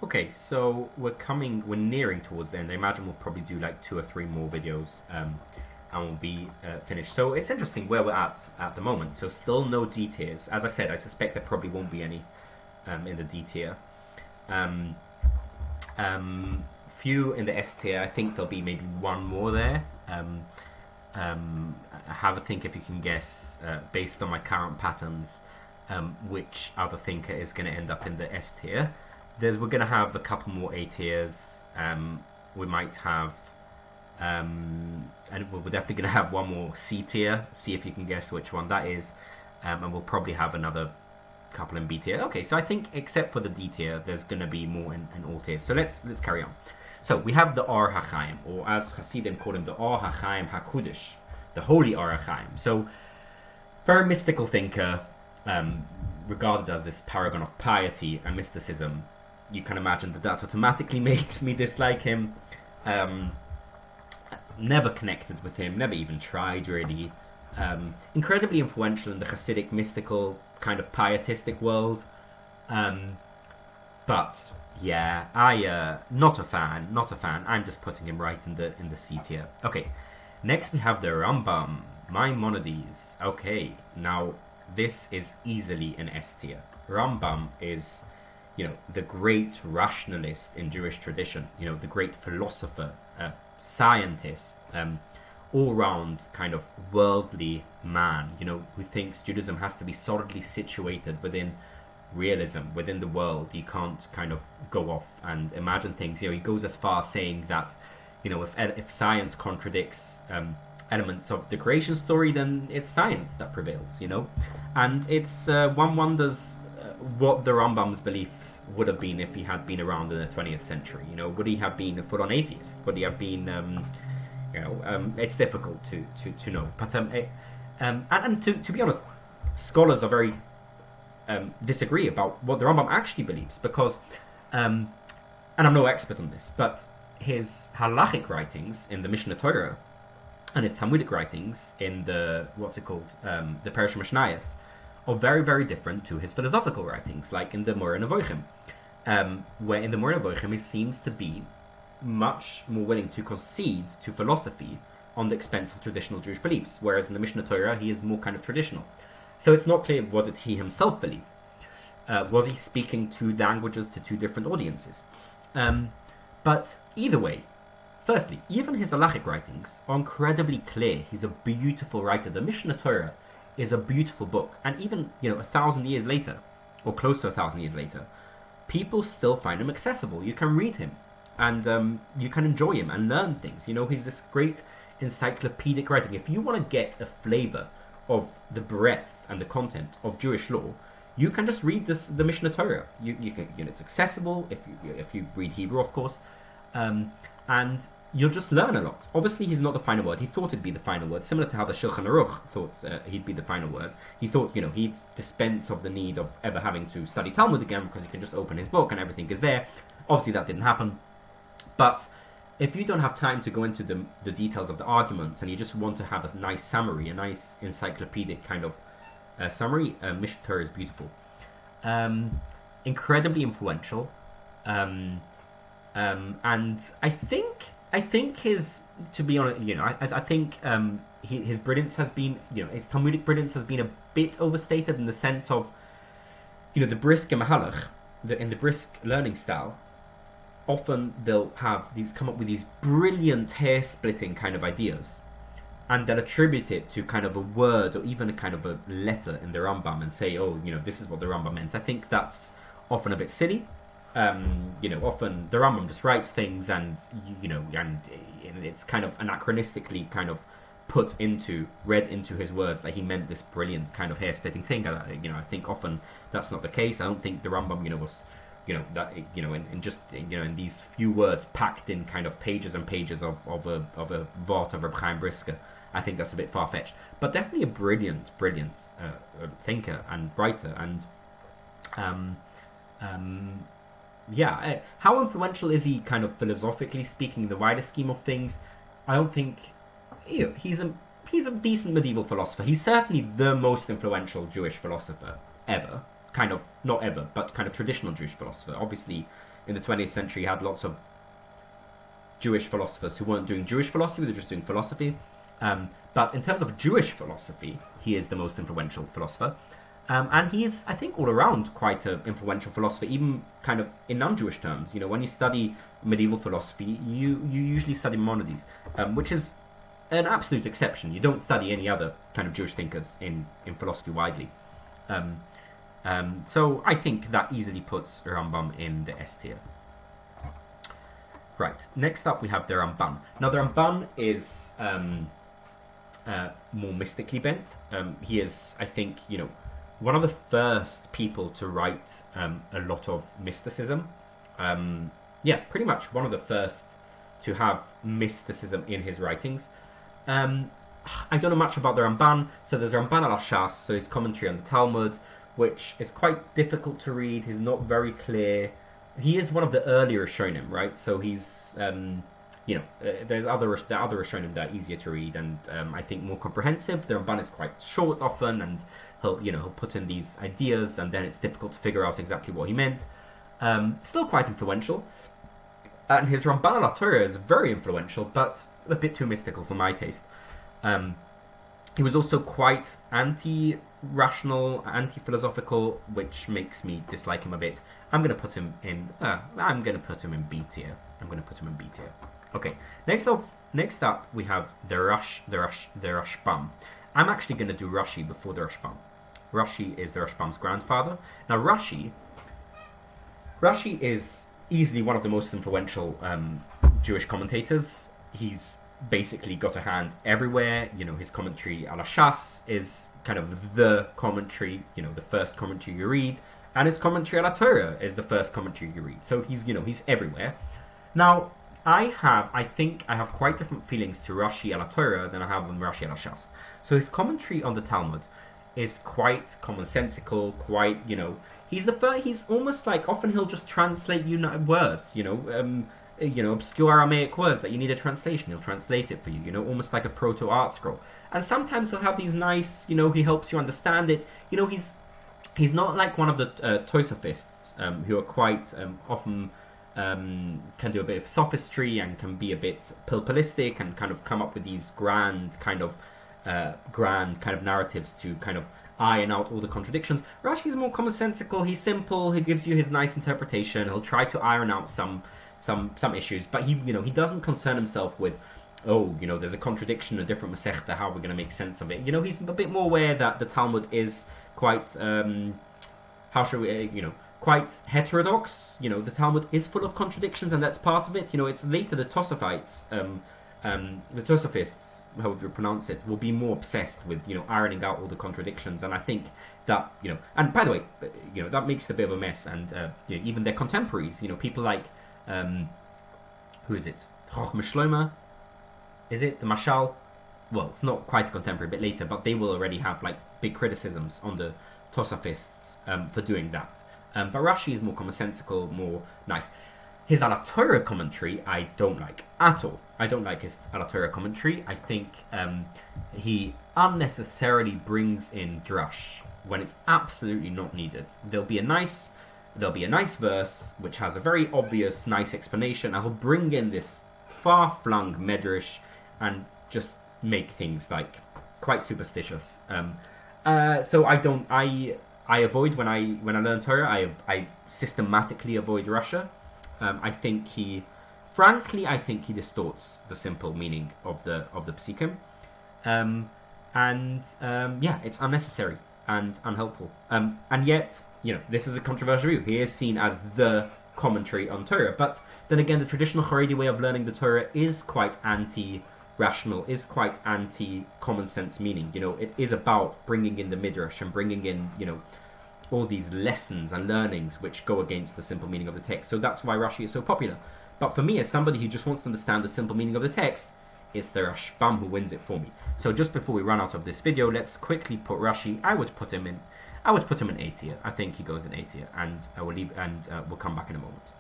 Okay, so we're nearing towards the end. I imagine we'll probably do like two or three more videos, and we'll be finished. So it's interesting where we're at the moment. So still no D tiers. As I said, I suspect there probably won't be any in the D tier. Um, few in the S tier. I think there'll be maybe one more there. Have a think if you can guess, based on my current patterns, which other thinker is going to end up in the S tier. We're going to have a couple more A tiers. We might have, and we're definitely going to have one more C tier. See if you can guess which one that is, and we'll probably have another couple in B tier. Okay, so I think except for the D tier, there's going to be more in all tiers. So let's carry on. So we have the HaChayim, or as Hasidim call him, the HaChayim HaKudish, the holy HaChayim. So very mystical thinker, regarded as this paragon of piety and mysticism. You can imagine that automatically makes me dislike him. Never connected with him, never even tried really. Incredibly influential in the Hasidic mystical kind of pietistic world. But yeah, not a fan. I'm just putting him right in the C tier. Okay, next we have the Rambam, Maimonides. Okay, now this is easily an S tier. Rambam is, the great rationalist in Jewish tradition. The great philosopher, scientist, all-round kind of worldly man. Who thinks Judaism has to be solidly situated within realism, within the world. You can't kind of go off and imagine things. He goes as far as saying that, if science contradicts elements of the creation story, then it's science that prevails. And it's one wonders what the Rambam's beliefs would have been if he had been around in the 20th century. Would he have been a full-on atheist? Would he have been, it's difficult to know. But and to be honest, scholars are very disagree about what the Rambam actually believes, because, and I'm no expert on this, but his halachic writings in the Mishnah Torah and his Talmudic writings in the the Perush Mishnayos are very, very different to his philosophical writings, like in the Moreh Nevuchim, where in the Moreh Nevuchim he seems to be much more willing to concede to philosophy on the expense of traditional Jewish beliefs, whereas in the Mishnah Torah he is more kind of traditional. So it's not clear what did he himself believe. Was he speaking two languages to two different audiences? But either way, firstly, even his halachic writings are incredibly clear. He's a beautiful writer. The Mishnah Torah is a beautiful book, and even 1,000 years later, or close to 1,000 years later, people still find him accessible. You can read him, and you can enjoy him and learn things. He's this great encyclopedic writing. If you want to get a flavor of the breadth and the content of Jewish law, you can just read the Mishnah Torah. You can, it's accessible if you read Hebrew, of course, and you'll just learn a lot. Obviously, he's not the final word. He thought it'd be the final word, similar to how the Shulchan Aruch thought he'd be the final word. He thought, he'd dispense of the need of ever having to study Talmud again, because he can just open his book and everything is there. Obviously, that didn't happen. But if you don't have time to go into the details of the arguments, and you just want to have a nice summary, a nice encyclopedic kind of summary, Mishnah Torah is beautiful. Incredibly influential. And I think his, to be honest, I think his brilliance has been, his Talmudic brilliance has been a bit overstated, in the sense of, the brisk Mahalach, in the brisk learning style. Often they'll come up with these brilliant hair-splitting kind of ideas, and they'll attribute it to kind of a word or even a kind of a letter in the Rambam and say, this is what the Rambam meant. I think that's often a bit silly. Often the Rambam just writes things, and and it's kind of anachronistically kind of read into his words that he meant this brilliant kind of hair-splitting thing. I think often that's not the case. I don't think the Rambam, was in these few words packed in kind of pages and pages of a Vort of Reb Chaim Brisker. I think that's a bit far-fetched, but definitely a brilliant thinker and writer. And how influential is he, kind of philosophically speaking, in the wider scheme of things? I don't think he's a decent medieval philosopher. He's certainly the most influential Jewish philosopher ever. kind of, not ever, but kind of traditional Jewish philosopher. Obviously, in the 20th century, you had lots of Jewish philosophers who weren't doing Jewish philosophy, they were just doing philosophy. But in terms of Jewish philosophy, he is the most influential philosopher. And he is, I think, all around quite an influential philosopher, even kind of in non-Jewish terms. You know, when you study medieval philosophy, you usually study Maimonides, which is an absolute exception. You don't study any other kind of Jewish thinkers in philosophy widely. So I think that easily puts Rambam in the S tier. Right, next up we have the Ramban. Now the Ramban is more mystically bent. He is, I think, you know, one of the first people to write a lot of mysticism. Yeah, pretty much one of the first to have mysticism in his writings. I don't know much about the Ramban. So there's Ramban al-Shas, so his commentary on the Talmud, which is quite difficult to read. He's not very clear. He is one of the earlier Rishonim, right? So he's, you know, there are other Rishonim that are easier to read and I think more comprehensive. The Ramban is quite short often, and he'll put in these ideas, and then it's difficult to figure out exactly what he meant. Still quite influential, and his Ramban al-Torah is very influential, but a bit too mystical for my taste. He was also quite anti-rational, anti-philosophical, which makes me dislike him a bit. I'm going to put him in B tier. Okay. Next up, we have the Rashbam. I'm actually going to do Rashi before the Rashbam. Rashi is the Rashbam's grandfather. Now, Rashi is easily one of the most influential Jewish commentators. He's basically got a hand everywhere. You know, his commentary ala Shas is kind of the commentary, you know, the first commentary you read, and his commentary ala Torah is the first commentary you read. So he's, you know, he's everywhere. Now, I think I have quite different feelings to Rashi ala Torah than I have on Rashi ala Shas. So his commentary on the Talmud is quite commonsensical, quite, you know, he's almost like, often he'll just translate words, you know, obscure Aramaic words that you need a translation. He'll translate it for you, you know, almost like a proto-art scroll. And sometimes he'll have these nice, you know, he helps you understand it. You know, he's not like one of the Tosafists who are quite often can do a bit of sophistry and can be a bit pilpalistic and kind of come up with these grand kind of narratives to kind of iron out all the contradictions. Rashi is more commonsensical. He's simple. He gives you his nice interpretation. He'll try to iron out some issues, but he doesn't concern himself with, oh, you know, there's a contradiction in a different Masechta, how are we going to make sense of it? You know, he's a bit more aware that the Talmud is quite, quite heterodox. You know, the Talmud is full of contradictions, and that's part of it. You know, it's later the Tosafites, the Tosafists, however you pronounce it, will be more obsessed with, you know, ironing out all the contradictions. And I think that, you know, and by the way, you know, that makes it a bit of a mess. And you know, even their contemporaries, you know, people like, who is it? Chochmah Shlomo? Is it the Mashal? Well, it's not quite a contemporary, a bit later, but they will already have like big criticisms on the Tosafists for doing that. But Rashi is more commonsensical, more nice. His ala Torah commentary, I don't like at all. I don't like his ala Torah commentary. I think he unnecessarily brings in drush when it's absolutely not needed. There'll be a nice verse which has a very obvious, nice explanation, and he'll bring in this far-flung medrash and just make things like quite superstitious. So I avoid when I learn Torah. I systematically avoid Russia. I think he distorts the simple meaning of the psikim, yeah, it's unnecessary and unhelpful. And yet, you know, this is a controversial view. He is seen as the commentary on Torah, but then again, the traditional Haredi way of learning the Torah is quite anti-rational, is quite anti-common sense meaning. You know, it is about bringing in the midrash and bringing in, you know, all these lessons and learnings which go against the simple meaning of the text. So that's why Rashi is so popular. But for me, as somebody who just wants to understand the simple meaning of the text, it's the Rashbam who wins it for me. So just before we run out of this video, let's quickly put Rashi. I would put him in A tier. I think he goes in A tier, and we'll come back in a moment.